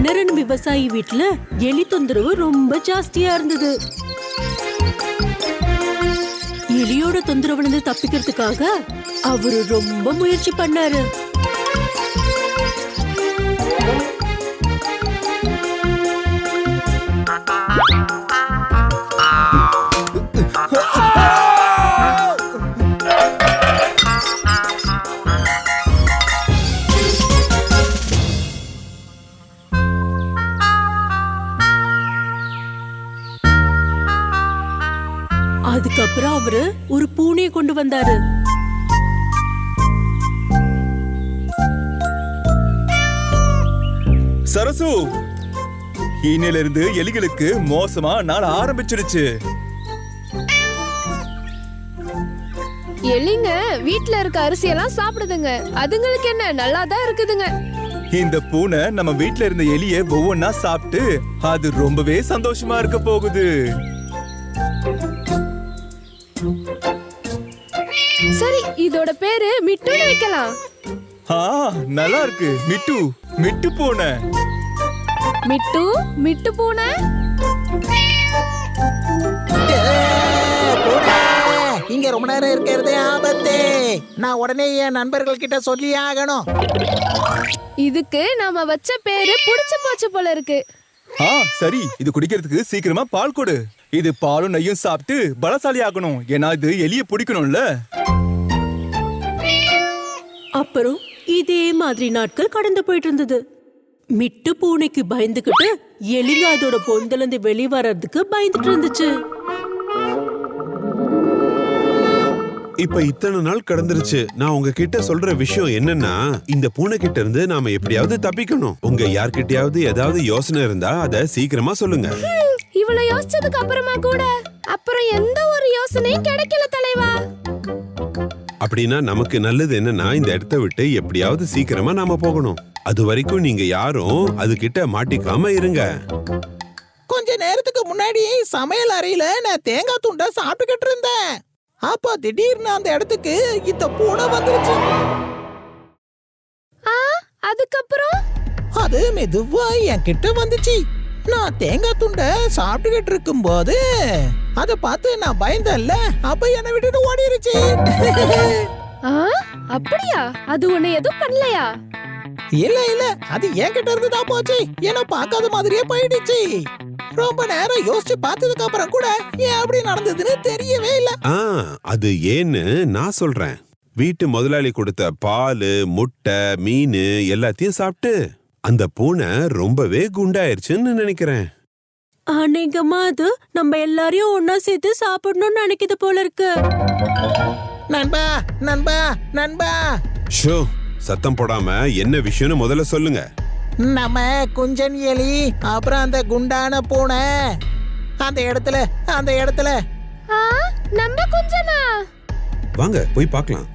குணரன் விவசாயி வீட்டுல எலி தொந்தரவு ரொம்ப ஜாஸ்தியா இருந்தது. எலியோட தொந்தரவுல இருந்து தப்பிக்கிறதுக்காக அவரு ரொம்ப முயற்சி பண்ணாரு. அதுக்கப்புறம் அவரு ஒரு பூனையை கொண்டு வந்தாரு. சரசு, இன்னையில இருந்து எலிகளுக்கு மோசமா நாள் ஆரம்பிச்சிருச்சு. எலிங்க வீட்ல இருக்க அரிசி எல்லாம் சாப்பிடுதுங்க. அதுங்களுக்கு என்ன, நல்லாதான் இருக்குதுங்க. இந்த பூனை நம்ம வீட்ல இருந்த எலிய ஒவ்வொன்னா சாப்பிட்டு அது ரொம்பவே சந்தோஷமா இருக்க போகுது. சரி, இதோட பேரு மிட்டுன்னு வைக்கலாம். நல்லா இருக்கு. மிட்டு, மிட்டு பூனை. மிட்டு, மிட்டு பூனை. இங்க ரொம்ப நேரம் இருக்கிறது ஆபத்து. நான் உடனே என் நண்பர்கள் கிட்ட சொல்லி ஆகணும். இதுக்கு நாம வச்ச பேரு புடிச்சு போச்சு போல இருக்கு. சரி, இது குடிக்கிறதுக்கு சீக்கிரமா பால் கொடு. இது பாலும் நெய்யும் சாப்பிட்டு பலசாலி ஆகணும். ஏன்னா இது எலிய பிடிக்கணும்ல. அப்புறம் இதே மாதிரி நாட்கள் கடந்து போயிட்டு இருந்தது. மிட்டு பூனைக்கு பயந்துகிட்டு எலிங்க அதோட பொந்துல இருந்து வெளியே வர்றதுக்கு பயந்துட்டு இருந்துச்சு. இப்ப இத்தனை நாள் கடந்துருச்சு. நான் உங்ககிட்ட சொல்ற விஷயம் என்னன்னா, இந்த பூனை கிட்ட இருந்து நாம எப்படியாவது தப்பிக்கணும். உங்க யார்கிட்டயாவது ஏதாவது யோசனை இருந்தா அத சீக்கிரமா சொல்லுங்க. இவ்வளவு யோசிச்சதுக்கு அப்புறமா கூட அப்புறம் எந்த ஒரு யோசனையும் கிடைக்கல தலைவா. அப்படின்னா நமக்கு நல்லது என்னன்னா, இந்த இடத்த விட்டு எப்படியாவது சீக்கிரமா நாம போகணும். அது வரைக்கும் நீங்க யாரும் அது கிட்ட மாட்டிக்காம இருங்க. கொஞ்ச நேரத்துக்கு முன்னாடி சமையல் அறையில நான் தேங்காய் துண்டை சாப்பிட்டுக்கிட்டு இருந்தேன். அப்ப திடீர்னு அந்த இடத்துக்கு இந்த பூனை வந்துருச்சு. அதுக்கப்புறம் அது மெதுவா என் கிட்ட வந்துச்சு. நான் தேங்காய் துண்டை சாப்பிட்டுக்கிட்டு இருக்கும் போது அதை பார்த்து நான் பயந்தேன்ல, அப்ப என்னை விட்டுட்டு ஓடிருச்சு. அப்படியா? அது உன்னை எதுவும் பண்ணலையா? இல்ல இல்ல, அது என்கிட்ட இருந்து தான் போச்சு. என்ன பார்க்காத மாதிரியே போயிடுச்சு. ரொம்ப நேரம் யோசிச்சு பார்த்ததுக்கு அப்புறம் கூட ஏன் அப்படி நடந்ததுன்னு தெரியவே இல்ல. அது ஏன்னு நான் சொல்றேன். வீட்டு முதலாளி கொடுத்த பால், முட்டை, மீன் எல்லாத்தையும் சாப்பிட்டு அந்த பூனை ரொம்பவே குண்டாயிருச்சுன்னு நினைக்கிறேன். அநேகமா அது நம்ம எல்லாரையும் ஒன்னா சேர்த்து சாப்பிடணும்னு நினைக்குது போல இருக்கு. நண்பா நண்பா நண்பா, ஷோ, சத்தம் போடாம என்ன விஷயம்னு முதல்ல சொல்லுங்க. நம்ம குஞ்சன் எலி அப்புறம் அந்த குண்டான பூனை அந்த இடத்துல நம்ம குஞ்சனா? வாங்க போய் பார்க்கலாம்.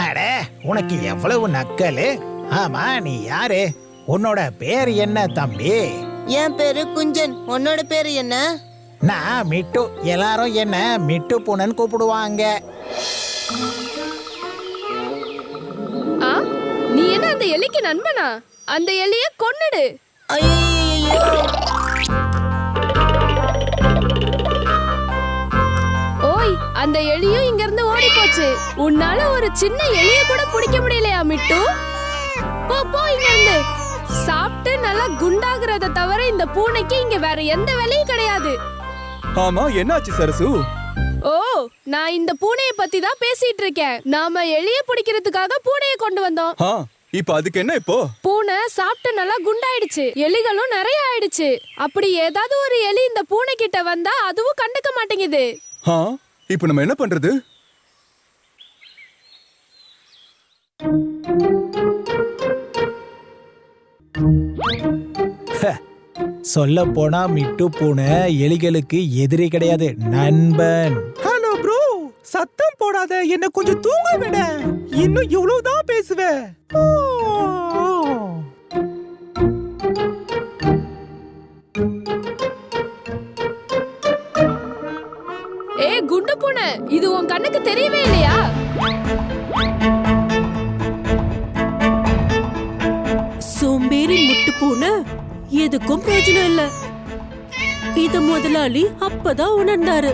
அட, உனக்கு எவ்வளவு நக்கலு. ஆமா, நீ யாரு? உன்னோட பேர் என்ன தம்பி? என் பேரு குஞ்சன். உன்னோட பேரு என்ன? நான் மிட்டு. எல்லாரும் என்ன மிட்டு பூனைன்னு கூப்பிடுவாங்க. நீ என்ன அந்த எலிக்கு நண்பனா? அந்த எலிய கொன்னுடு. ஓய், அந்த எலியும் இங்க இருந்து ஓடி போச்சு. உன்னால ஒரு சின்ன எலிய கூட பிடிக்க முடியலையா மிட்டு? போ போ இங்க இருந்து. சாப்பிட்டு நல்லா குண்டாகிறத தவிர இந்த பூனைக்கு இங்க வேற எந்த வேலையும் கிடையாது. ஆமா, என்னாச்சு சரசு? ஓ, நான் இந்த பூனையை பத்தி தான் பேசிட்டு இருக்கேன். நாம எலிய பிடிக்கிறதுக்காக பூனையை கொண்டு வந்தோம். இப்ப அதுக்கு என்ன? இப்போ பூனை சாப்பிட்டு நல்லா குண்டாயிடுச்சு. எலிகளும் நிறைய ஆயிடுச்சு. அப்படி ஏதாவது ஒரு எலி இந்த பூனை கிட்ட வந்தா அதுவும் கண்டுக்க மாட்டேங்குது. இப்ப நம்ம என்ன பண்றது? சொல்ல போனா மிட்டு பூனை எலிகளுக்கு எதிரி கிடையாது, நண்பன். ஹலோ ப்ரோ, சத்தம் போடாத, என்ன கொஞ்சம் தூங்க விட. இன்னும் எவ்வளவுதான் பேசுவேன்? பூனை, இது உன் கண்ணுக்கு தெரியவே இல்லையா? சோம்பேறி முட்டு பூனை எதுக்கும் பிரயோஜனம் இல்ல. இத முதலாளி அப்பதான் உணர்ந்தாரு.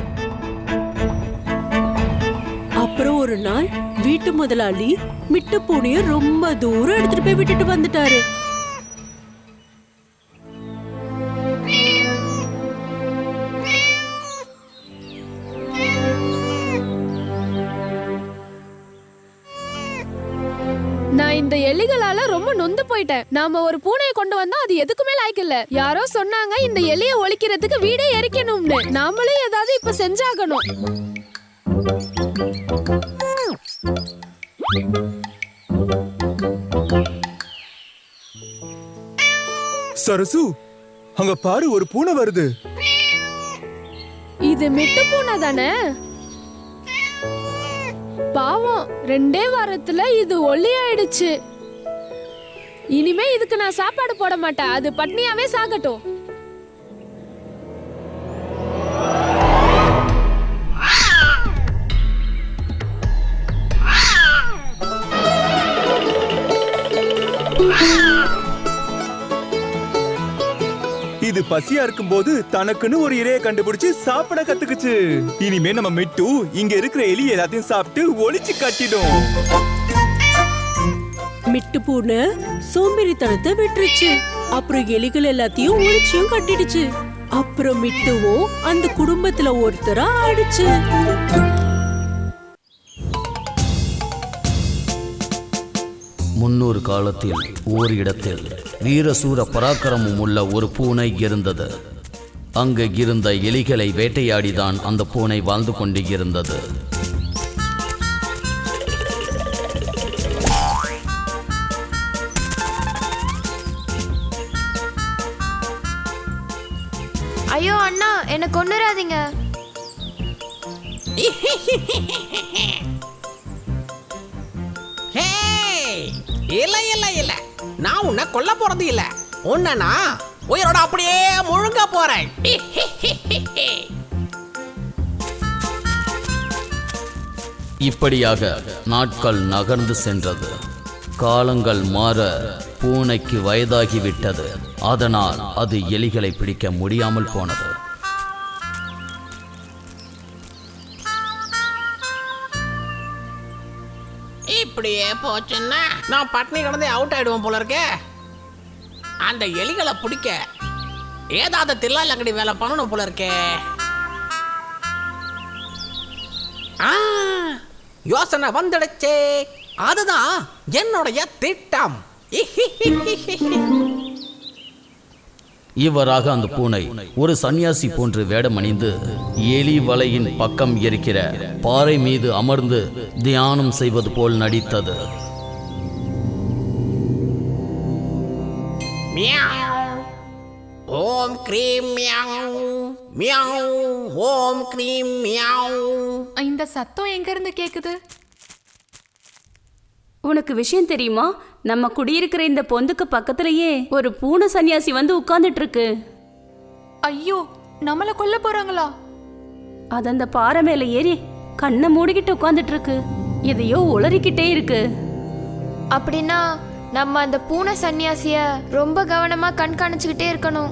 அப்புறம் ஒரு நாள் வீட்டு முதலாளி மிட்டு பூனைய ரொம்ப தூரம் எடுத்துட்டு போய் விட்டுட்டு வந்துட்டாரு. நான் இந்த எலிகளால ரொம்ப நொந்து போயிட்டேன். நாம ஒரு பூனையை கொண்டு வந்தா அது எதுக்குமே லாய்க்கு இல்ல. யாரோ சொன்னாங்க இந்த எலியை ஒழிக்கிறதுக்கு வீடே எரிக்கணும்னு. நாமளும் ஏதாவது இப்ப செஞ்சாகணும். சரசு, அங்க பாரு, ஒரு பூனை வருது. இது மிட்டு பூனை தானே? பாவம், 2 வாரத்துல இது ஒல்லியாயிடுச்சு. இனிமே இதுக்கு நான் சாப்பாடு போட மாட்டேன். அது பட்னியாவே சாகட்டும். இது பசியா இருக்கும்போது தனக்குன்னு ஒரு இரையை கண்டுபிடிச்சு சாப்பிட கத்துக்குச்சு. இனிமே நம்ம மிட்டு இங்க இருக்கிற எலி எல்லாத்தையும் சாப்பிட்டு ஒளிச்சு கட்டிடும். மிட்டு பூனை சோம்பேறித்தனத்தை விட்டுருச்சு. அப்புறம் எலிகள் எல்லாத்தையும் ஒளிச்சியும் கட்டிடுச்சு. அப்புறம் மிட்டுவும் அந்த குடும்பத்துல ஒருத்தரா ஆயிடுச்சு. முன்னொரு காலத்தில் ஓர் இடத்தில் வீரசூர பராக்கிரமம் உள்ள ஒரு பூனை இருந்தது. அங்கு இருந்த எலிகளை வேட்டையாடிதான் அந்த பூனை வாழ்ந்து கொண்டு இருந்தது. ஐயோ அண்ணா, என்ன கொன்னுறாதீங்க. இல்ல இல்ல இல்ல, நான் உன்னை கொல்ல போறது இல்ல. உன்னை நான் உயிரோட அப்படியே முழுங்க போறேன். இப்படியாக நாட்கள் நகர்ந்து சென்றது. காலங்கள் மாற பூனைக்கு வயதாகிவிட்டது. அதனால் அது எலிகளை பிடிக்க முடியாமல் போனது. இப்படியே போச்சுன்னா நான் பட்னி கிடந்து அவுட் ஆயிடுவோம் போல இருக்கே. அந்த எலிகளை பிடிக்க ஏதாவது தில்லாலங்கடி வேலை பண்ணணும் போல இருக்கே. யோசனை வந்துடுச்சு. அதுதான் என்னுடைய திட்டம். இவ்வாறாக அந்த பூனை ஒரு சன்னியாசி போன்று வேடமணிந்து எலி வலையின் பக்கம் இருக்கிற பாறை மீது அமர்ந்து தியானம் செய்வது போல் நடித்தது. ஓம் க்ரீம் மியாவ், மியாவ், ஓம் க்ரீம் மியாவ். இந்த சத்தம் எங்க இருந்து கேக்குது? உனக்கு விஷயம் தெரியுமா? நம்ம குடியிருக்கிற இந்த பொந்துக்கு பக்கத்திலேயே ஒரு பூனை சன்னியாசி வந்து உட்கார்ந்துட்டு இருக்கு. ஐயோ, நம்மள கொல்ல போறாங்களா? அது அந்த பாறை மேல ஏறி கண்ணை மூடிக்கிட்டு உட்கார்ந்துட்டு இருக்கு. எதையோ உளறிக்கிட்டே இருக்கு. அப்படின்னா நம்ம அந்த பூனை சன்னியாசிய ரொம்ப கவனமா கண்காணிச்சுக்கிட்டே இருக்கணும்.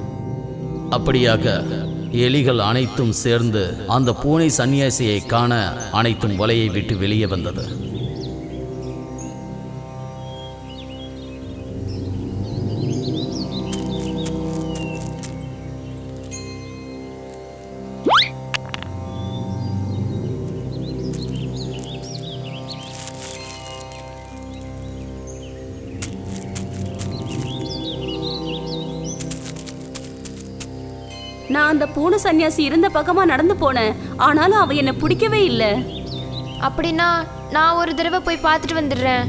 அப்படியாக எலிகள் அனைத்தும் சேர்ந்து அந்த பூனை சன்னியாசியை காண அனைத்தும் வலையை விட்டு வெளியே வந்தது. நான் அந்த பூனை சன்னியாசி இருந்த பக்கமா நடந்து போனேன். ஆனாலும் அவ என்னை பிடிக்கவே இல்லை. அப்படின்னா நான் ஒரு தடவை போய் பார்த்துட்டு வந்துடுறேன்.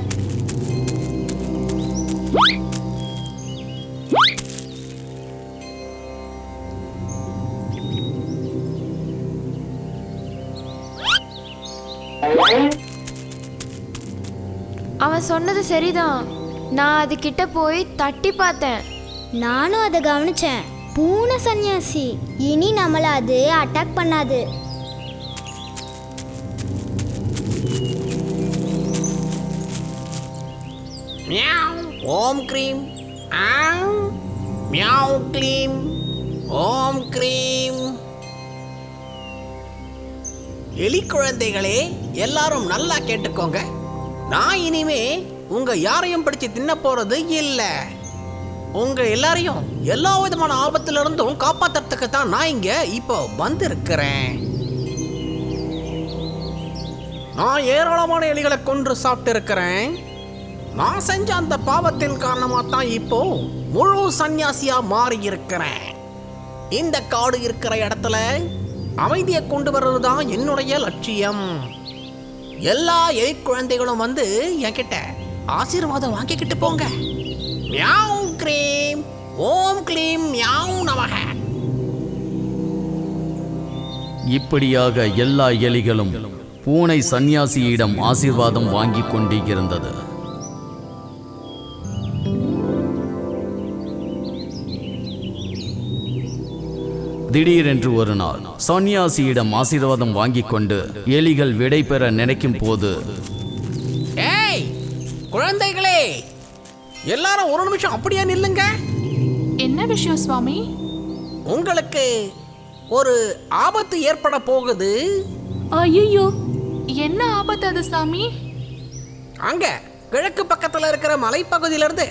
அவன் சொன்னது சரிதான். நான் அது கிட்ட போய் தட்டி பார்த்தேன். நானும் அதை கவனிச்சேன். பூனை சன்னியாசி, இனி நம்மள அது அட்டாக் பண்ணாது. மியாவ் ஓம் க்ரீம் ஆங் மியாவ் க்ளீம் ஓம் க்ரீம். எலி குழந்தைகளே, எல்லாரும் நல்லா கேட்டுக்கோங்க. நான் இனிமே உங்க யாரையும் பிடிச்சு தின்ன போறது இல்ல. உங்க எல்லாரையும் எல்லா விதமான ஆபத்துல இருந்தும் காப்பாத்துறதுக்கு தான் நான் இங்க இப்போ வந்திருக்கிறேன். நான் ஏராளமான எலிகளை கொன்று சாப்பிட்டு இருக்கிறேன். நான் செஞ்ச அந்த பாவத்தின் காரணமா தான் இப்போ முழு சன்னியாசியா மாறி இருக்கிறேன். இந்த காடு இருக்கிற இடத்துல அமைதியை கொண்டு வர்றது தான் என்னுடைய லட்சியம். எல்லா எலி குழந்தைகளும் வந்து என்கிட்ட ஆசீர்வாதம் வாங்கிக்கிட்டு போங்க. மியாவ் க்ரீம் ஓம் க்ளீம் மியாவ் நமக. இப்படியாக எல்லா எலிகளும் பூனை சந்நியாசியிடம் ஆசீர்வாதம் வாங்கி கொண்டிருந்தது. திடீரென்று ஒரு நாள் சன்னியாசியிடம் ஆசீர்வாதம் வாங்கிக் கொண்டு எலிகள் விடை பெற நினைக்கும் போது, ஏய் குழந்தைகளே, எல்லாரும் ஒரு நிமிஷம் அப்படியே நில்லுங்க. என்ன விஷயம் சுவாமி? உங்களுக்கு ஒரு ஆபத்து ஏற்பட போகுது. ஐயோ, என்ன ஆபத்து அது சாமி? அங்க கிழக்கு பக்கத்துல இருக்கிற மலைப்பகுதியில இருந்து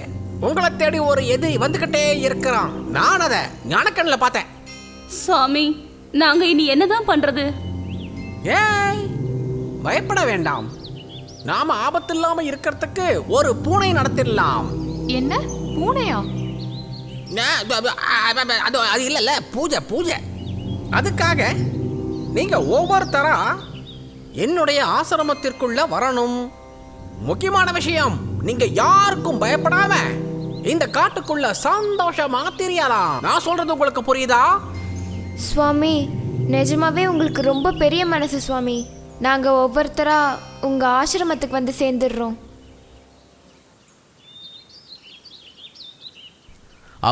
உங்களை தேடி ஒரு எதிரி வந்துகிட்டே இருக்கிறான். நான் அதை ஞானக்கண்ணில் பார்த்தேன். சாமி, நாங்க இனி என்னதான் பண்றது? ஏய் பயப்பட வேண்டாம். நாம ஆபத்து இல்லாம இருக்கிறதுக்கு ஒரு பூனை நடத்திடலாம். என்ன பூனையா? அது இல்ல பூஜை பூஜை. அதுக்காக நீங்க ஒவ்வொருத்தரா என்னுடைய ஆசிரமத்திற்குள்ள வரணும். முக்கியமான விஷயம், நீங்க யாருக்கும் பயப்படாம இந்த காட்டுக்குள்ள சந்தோஷமா தெரியலாம். நான் சொல்றது உங்களுக்கு புரியுதா? சுவாமி, நிஜமாவே உங்களுக்கு ரொம்ப பெரிய மனசு சுவாமி. நாங்க ஒவ்வொருத்தரா உங்க ஆசிரமத்துக்கு வந்து சேர்ந்துடுறோம்.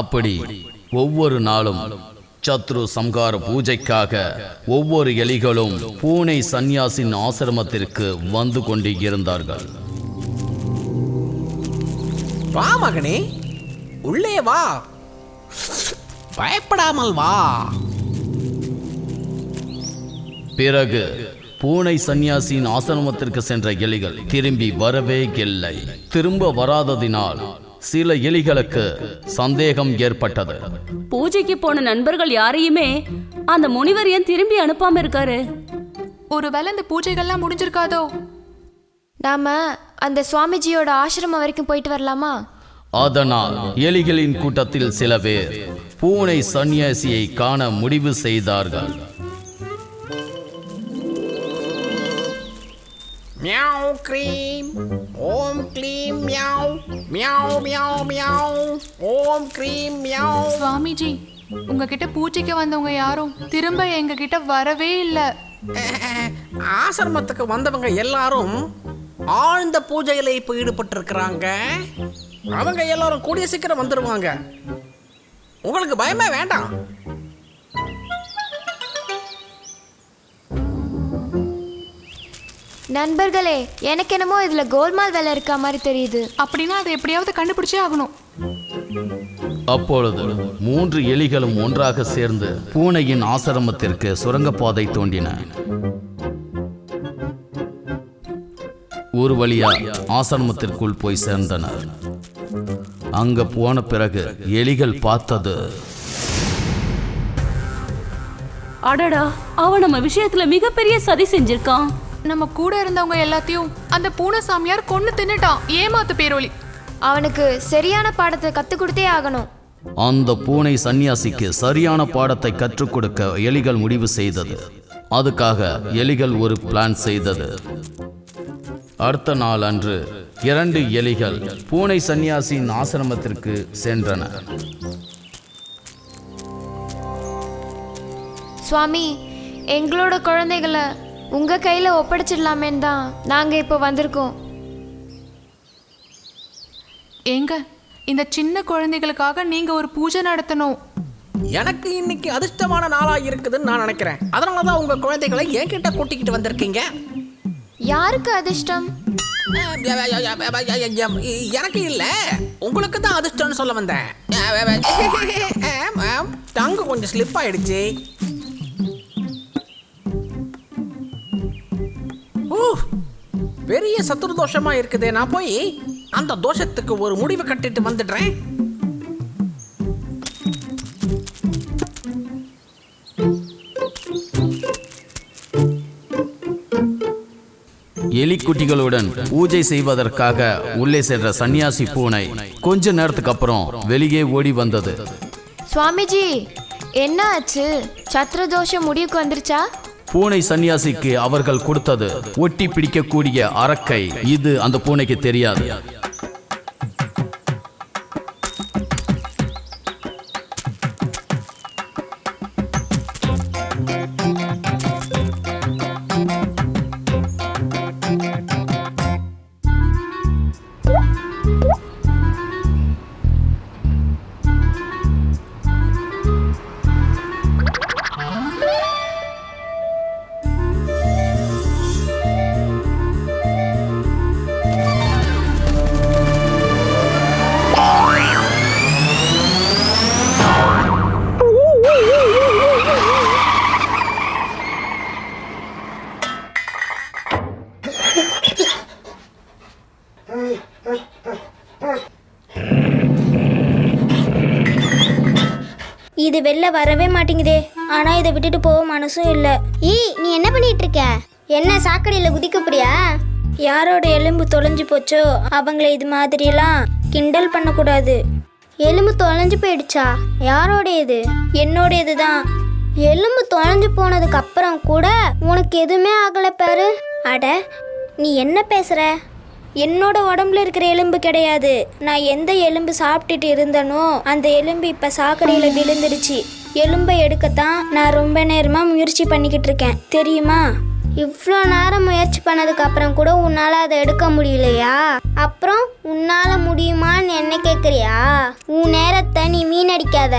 அப்படி ஒவ்வொரு நாளும் சத்ரு சம்ஹார பூஜைக்காக ஒவ்வொரு எலிகளும் பூனை சந்நியாசின் ஆசிரமத்திற்கு வந்து கொண்டு இருந்தார்கள். வா மகனே, உள்ளே வா, பயப்படாமல் வா. பிறகு பூனை சந்நியாசியின் ஆசிரமத்திற்கு சென்ற எலிகள் திரும்பி வரவே இல்லை. திரும்ப வராததினால் சில எலிகளுக்கு சந்தேகம் ஏற்பட்டது. பூஜைக்கு போன நண்பர்கள் யாரையுமே அந்த முனிவர் ஏன் திரும்பி அனுப்பாம இருக்காரு? ஒருவேளை இந்த பூஜைகள்லாம் முடிஞ்சிருக்காதோ? நாம அந்த சுவாமிஜியோட ஆசிரமம் வரைக்கும் போயிட்டு வரலாமா? அதனால் எலிகளின் கூட்டத்தில் சில பேர் பூனை சந்நியாசியை காண முடிவு செய்தார்கள். மியாவ் க்ரீம் ஓம் க்ளீம் மியாவ் மியாவ் மியாவ் மியாவ் ஓம் க்ரீம் மியாவ். சுவாமிஜி, உங்ககிட்ட பூஜைக்கு வந்தவங்க யாரும் திரும்ப எங்க கிட்ட வரவே இல்லை. ஆசிரமத்துக்கு வந்தவங்க எல்லாரும் ஆழ்ந்த பூஜையில இப்ப ஈடுபட்டு இருக்கிறாங்க. அவங்க எல்லாரும் கூடிய சீக்கிரம் வந்துடுவாங்க. உங்களுக்கு பயமே வேண்டாம். நண்பர்களே, எனக்கு என்னமோ இதுல கோல்மால் வேலை இருக்க மாதிரி தெரியுது. அப்படின்னா அதை எப்படியாவது கண்டுபிடிச்சே ஆகணும். அப்பொழுது 3 எலிகளும் ஒன்றாக சேர்ந்து பூனையின் ஆசிரமத்திற்கு சுரங்கப்பாதை தோண்டின. ஒரு வழியா ஆசிரமத்திற்குள் போய் சேர்ந்தனர். அங்க போன பிறகு எலிகள் பார்த்தது, அடடா, அவன் நம்ம விஷயத்துல மிகப்பெரிய சதி செஞ்சிருக்கான். நம்ம கூட இருந்தவங்க எல்லாத்தையும் அந்த பூனை சாமியார் கொன்னு தின்னுட்டான். ஏமாத்து பேரோலி. அவனுக்கு சரியான பாடத்தை கத்து கொடுத்தே ஆகணும். அந்த பூனை சந்நியாசிக்கு சரியான பாடத்தை கற்றுக் கொடுக்க எலிகள் முடிவு செய்தது. அதுக்காக எலிகள் ஒரு பிளான் செய்தது. அடுத்த நாள் அன்று 2 எலிகள் பூனை சந்நியாசியின் ஆசிரமத்திற்கு சென்றன. சுவாமி, எங்களோட குழந்தைகளை உங்க கையில ஒப்படைச்சிடலாமேன்னு தான் நாங்க இப்போ வந்திருக்கோம். ஏங்க, இந்த சின்ன குழந்தைகளுக்காக நீங்க ஒரு பூஜை நடத்தணும். எனக்கு இன்னைக்கு அதிர்ஷ்டமான நாளா இருக்குதுன்னு நான் நினைக்கிறேன். அதனாலதான் உங்க குழந்தைகளை என்கிட்ட கூட்டிக்கிட்டு வந்திருக்கீங்க. யாருக்கு அதிர்ஷ்டம்? எனக்கு இல்ல, உங்களுக்கு தான் அதிர்ஷ்டம்னு சொல்ல வந்தேன். டங்கு கொஞ்சம் ஸ்லிப் ஆயிடுச்சு. பெரிய சத்துரு தோஷமா இருக்குதே. நான் போய் அந்த தோஷத்துக்கு ஒரு முடிவு கட்டிட்டு வந்துடுறேன். எலிக்குட்டிகளுடன் பூஜை செய்வதற்காக உள்ளே சென்ற சன்னியாசி பூனை கொஞ்ச நேரத்துக்கு அப்புறம் வெளியே ஓடி வந்தது. சுவாமிஜி, என்ன ஆச்சு? சத்ரு தோஷம் முடிவுக்கு வந்துருச்சா? பூனை சன்னியாசிக்கு அவர்கள் கொடுத்தது ஒட்டி பிடிக்கக்கூடிய அரக்கை. இது அந்த பூனைக்கு தெரியாது. இது வெளில வரவே மாட்டேங்குதே. ஆனா இதை விட்டுட்டு போக மனசும் இல்ல. நீ என்ன பண்ணிட்டு இருக்க? என்ன சாக்கடையில குதிக்க போறியா? யாரோட எலும்பு தொலைஞ்சு போச்சோ அவங்கள இது மாதிரிலாம் கிண்டல் பண்ணக்கூடாது. எலும்பு தொலைஞ்சு போயிடுச்சா? யாரோட இது? என்னோட இதுதான். எலும்பு தொலைஞ்சு போனதுக்கு அப்புறம் கூட உனக்கு எதுவுமே ஆகல பாரு. அட, நீ என்ன பேசுற? என்னோட உடம்புல இருக்கிற எலும்பு கிடையாது. நான் எந்த எலும்பு சாப்பிட்டுட்டு இருந்தனோ அந்த எலும்பு இப்ப சாக்கடையில விழுந்துடுச்சு. எலும்பை எடுக்கத்தான் நான் ரொம்ப நேரமா முயற்சி பண்ணிக்கிட்டு இருக்கேன், தெரியுமா? இவ்வளோ நேரம் முயற்சி பண்ணதுக்கு அப்புறம் கூட உன்னால அதை எடுக்க முடியலையா? அப்புறம் உன்னால முடியுமான்னு என்ன கேட்குறியா? உன் நேரத்தை நீ மீனடிக்காத.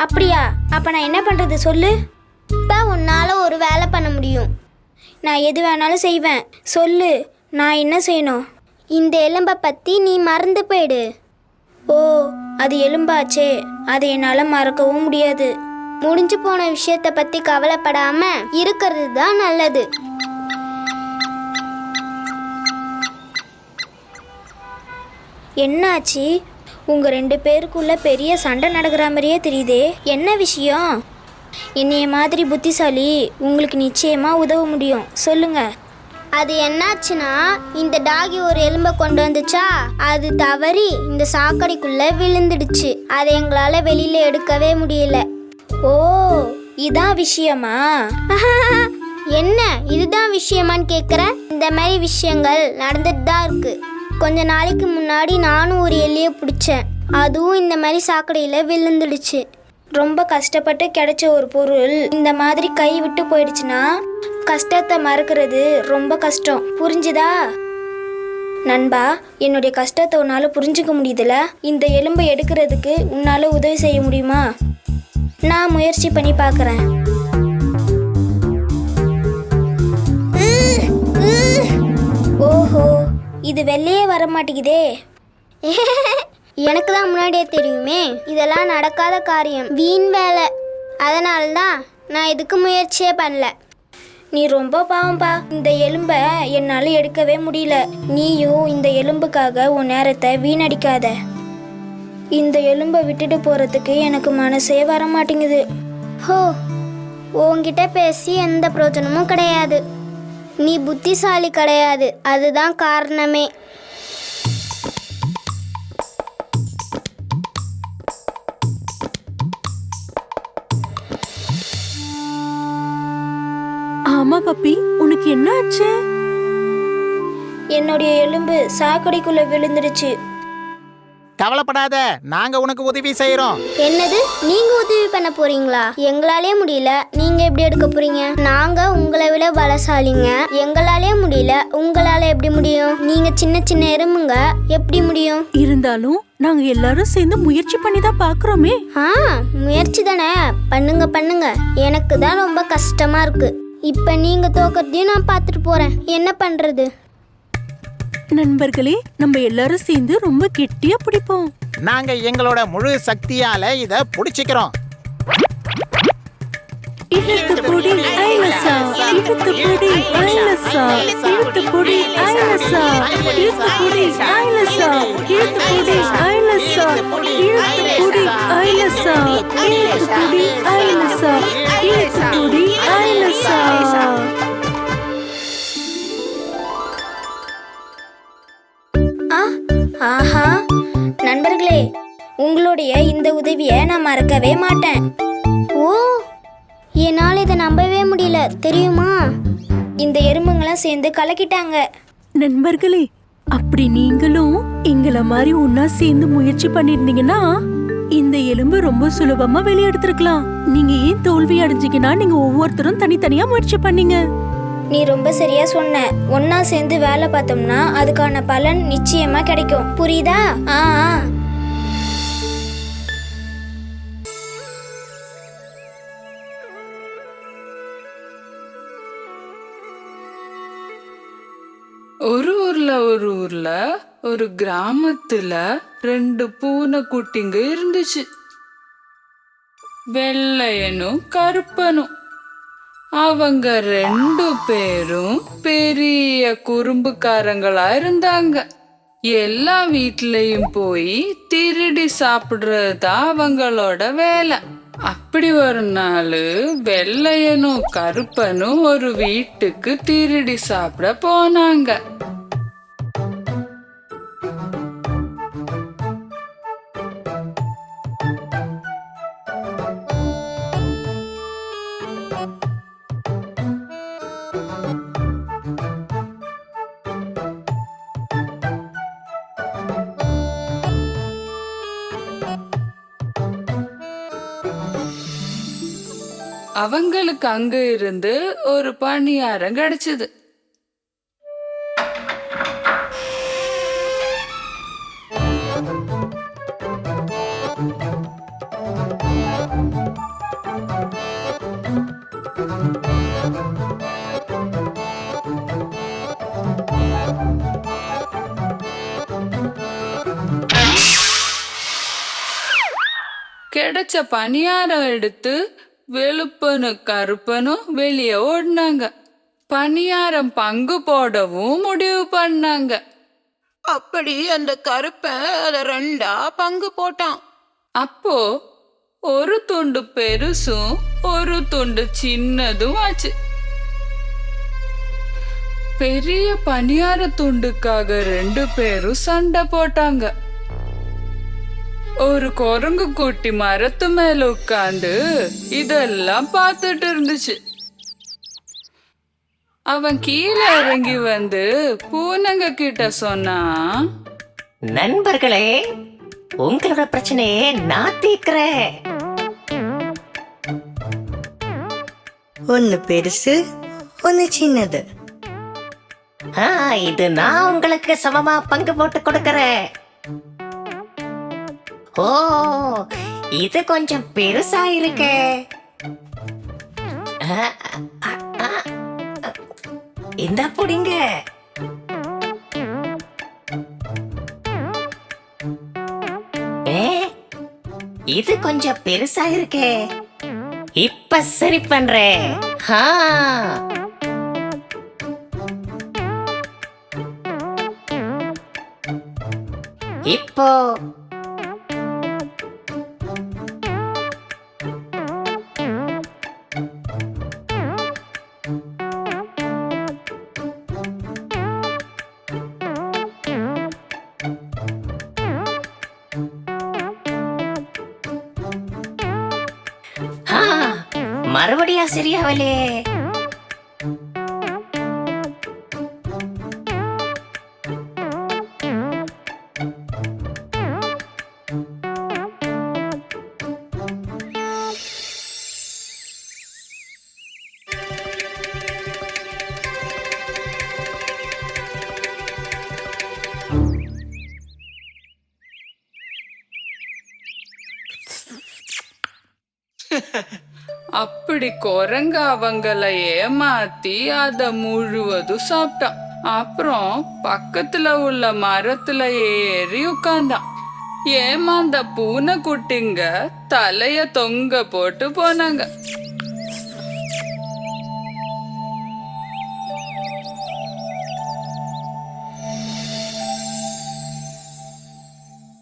அப்படியா? அப்ப நான் என்ன பண்றது சொல்லு. இப்ப உன்னால ஒரு வேலை பண்ண முடியும். நான் எது வேணாலும் செய்வேன். சொல்லு, நான் என்ன செய்யணும்? இந்த எலும்பை பற்றி நீ மறந்து போயிடு. ஓ, அது எலும்பாச்சே, அதை என்னால் மறக்கவும் முடியாது. முடிஞ்சு போன விஷயத்தை பற்றி கவலைப்படாம இருக்கிறது தான் நல்லது. என்னாச்சு? உங்கள் 2 பேருக்குள்ள பெரிய சண்டை நடக்கிற மாதிரியே தெரியுதே. என்ன விஷயம்? என்னைய மாதிரி புத்திசாலி உங்களுக்கு நிச்சயமாக உதவ முடியும். சொல்லுங்க. அது என்னாச்சுன்னா, இந்த டாகி ஒரு எலும்பை கொண்டு வந்துச்சா, அது தவறி இந்த சாக்கடைக்குள்ள விழுந்துடுச்சு. அதை எங்களால வெளியில எடுக்கவே முடியல. ஓ, இதான் விஷயமா? என்ன இதுதான் விஷயமான்னு கேட்குற? இந்த மாதிரி விஷயங்கள் நடந்துட்டு தான் இருக்கு. கொஞ்ச நாளைக்கு முன்னாடி நானும் ஒரு எலியை பிடிச்சேன். அதுவும் இந்த மாதிரி சாக்கடையில் விழுந்துடுச்சு. ரொம்ப கஷ்டப்பட்டு கிடைச்ச ஒரு பொருள் இந்த மாதிரி கை விட்டு போயிடுச்சுன்னா கஷ்டத்தை மறக்கிறது ரொம்ப கஷ்டம். புரிஞ்சுதா நண்பா? என்னுடைய கஷ்டத்தை உன்னால புரிஞ்சுக்க முடியுதுல? இந்த எலும்பை எடுக்கிறதுக்கு உன்னால உதவி செய்ய முடியுமா? நான் முயற்சி பண்ணி பார்க்குறேன். ஓஹோ, இது வெளியே வர மாட்டேங்குதே. எனக்கு தான் முன்னாடியே தெரியுமே, இதெல்லாம் நடக்காத காரியம், வீண் வேலை. அதனால தான் நான் இதுக்கு முயற்சியே பண்ணல. நீ ரொம்ப பாவம்பா. இந்த எலும்பை என்னால் எடுக்கவே முடியல. நீயும் இந்த எலும்புக்காக உன் நேரத்தை வீணடிக்காத. இந்த எலும்பை விட்டுட்டு போகிறதுக்கு எனக்கு மனசே வர மாட்டேங்குது. ஹோ, உன்கிட்ட பேசி எந்த பிரயோஜனமும் கிடையாது. நீ புத்திசாலி கிடையாது, அதுதான் காரணமே. ஆமா பப்பி, உனக்கு என்ன ஆச்சு? என்னுடைய எலும்பு சாக்கடைக்குள்ள விழுந்துடுச்சு. கவலைப்படாத, நாங்க உனக்கு உதவி செய்யறோம். என்னது? நீங்க உதவி பண்ண போறீங்களா? எங்களாலே முடியல, நீங்க எப்படி எடுக்க போறீங்க? நாங்க உங்களை விட பலசாலிங்க. எங்களாலே முடியல, உங்களால எப்படி முடியும்? நீங்க சின்ன சின்ன எறும்புங்க, எப்படி முடியும்? இருந்தாலும் நாங்க எல்லாரும் சேர்ந்து முயற்சி பண்ணி தான் பாக்குறோமே. முயற்சி தானே, பண்ணுங்க பண்ணுங்க. எனக்கு தான் ரொம்ப கஷ்டமா இருக்கு. இப்ப நீங்க தோக்கறதையும் நான் பார்த்துட்டு போறேன். என்ன பண்றது? நண்பர்களே, நம்ம எல்லாரும் சேர்ந்து ரொம்ப கெட்டியா பிடிப்போம். நாங்க எங்களோட முழு சக்தியால இத புடிச்சுக்கிறோம். இழுத்து புடி ஐலசா, இழுத்து புடி ஐலசா, இழுத்து புடி ஐலசா, இழுத்து புடி ஐலசா, இழுத்து புடி ஐலசா, இழுத்து புடி ஐலசா, இழுத்து புடி ஐலசா, இழுத்து புடி ஐலசா. ஆஹா, நண்பர்களே, உங்களுடைய இந்த உதவியை நான் மறக்கவே மாட்டேன். ஓ, என்னால் இதை நம்பவே முடியல தெரியுமா? இந்த எறும்புங்களாம் சேர்ந்து கலக்கிட்டாங்க. நண்பர்களே, அப்படி நீங்களும் எங்களை மாதிரி ஒன்னா சேர்ந்து முயற்சி பண்ணிருந்தீங்கன்னா இந்த எலும்பு ரொம்ப சுலபமா வெளியெடுத்திருக்கலாம். நீங்க ஏன் தோல்வி அடைஞ்சீங்கன்னா நீங்க ஒவ்வொருத்தரும் தனித்தனியா முயற்சி பண்ணீங்க. நீ ரொம்ப சரியா சொன்ன. ஒன்னா சேர்ந்து வேலை பார்த்தோம்னா அதுக்கான பலன் நிச்சயமா கிடைக்கும். புரியுதா? ஒரு ஊர்ல ஒரு கிராமத்துல 2 பூனைக்குட்டிங்க இருந்துச்சு. வெள்ளையனும் கருப்பனும். அவங்க 2 பேரும் பெரிய குறும்புக்காரங்களா இருந்தாங்க. எல்லா வீட்லயும் போய் திருடி சாப்பிடுறதுதான் அவங்களோட வேலை. அப்படி ஒரு நாள் வெள்ளையனும் கருப்பனும் ஒரு வீட்டுக்கு திருடி சாப்பிட போனாங்க. அவங்களுக்கு அங்க இருந்து ஒரு பணியாரம் கிடைச்சது. கிடைச்ச பணியாரம் எடுத்து வெளுப்பனும் கருப்பனும் வெளியே ஓடினாங்க. பணியாரம் பங்கு போடவும் முடிவு பண்ணாங்க. அப்படி அந்த கருப்பன் அதை 2ஆ பங்கு போட்டான். அப்போ ஒரு துண்டு பெருசும் ஒரு துண்டு சின்னதும் ஆச்சு. பெரிய பணியார துண்டுக்காக 2 பேரும் சண்டை போட்டாங்க. ஒரு குரங்கு குட்டி மரத்து மேல உட்கார்ந்து இதெல்லாம் பார்த்துட்டு இருந்துச்சு. அவன் கீழே இறங்கி வந்து பூனைங்க கிட்ட சொன்னா, நண்பர்களே, உங்களோட பிரச்சனையே நான் தீர்க்கிறேன். ஒன்னு பெருசு, ஒன்னு சின்னது. இது நான் உங்களுக்கு சமமா பங்கு போட்டு கொடுக்கறேன். ஓ, இது கொஞ்சம் பெருசா இருக்கே. இந்த புடிங்க. இது கொஞ்சம் பெருசா இருக்கே. இப்ப சரி பண்றேன். இப்போ மறுபடியா சரியாவலே. அப்படி குரங்கு அவங்கள ஏமாத்தி அத முழுவதும் சாப்பிட்டான். அப்புறம் பக்கத்துல உள்ள மரத்துல ஏறி உட்கார்ந்தான். ஏமாந்த பூனை குட்டிங்க தலைய தொங்க போட்டு போனாங்க.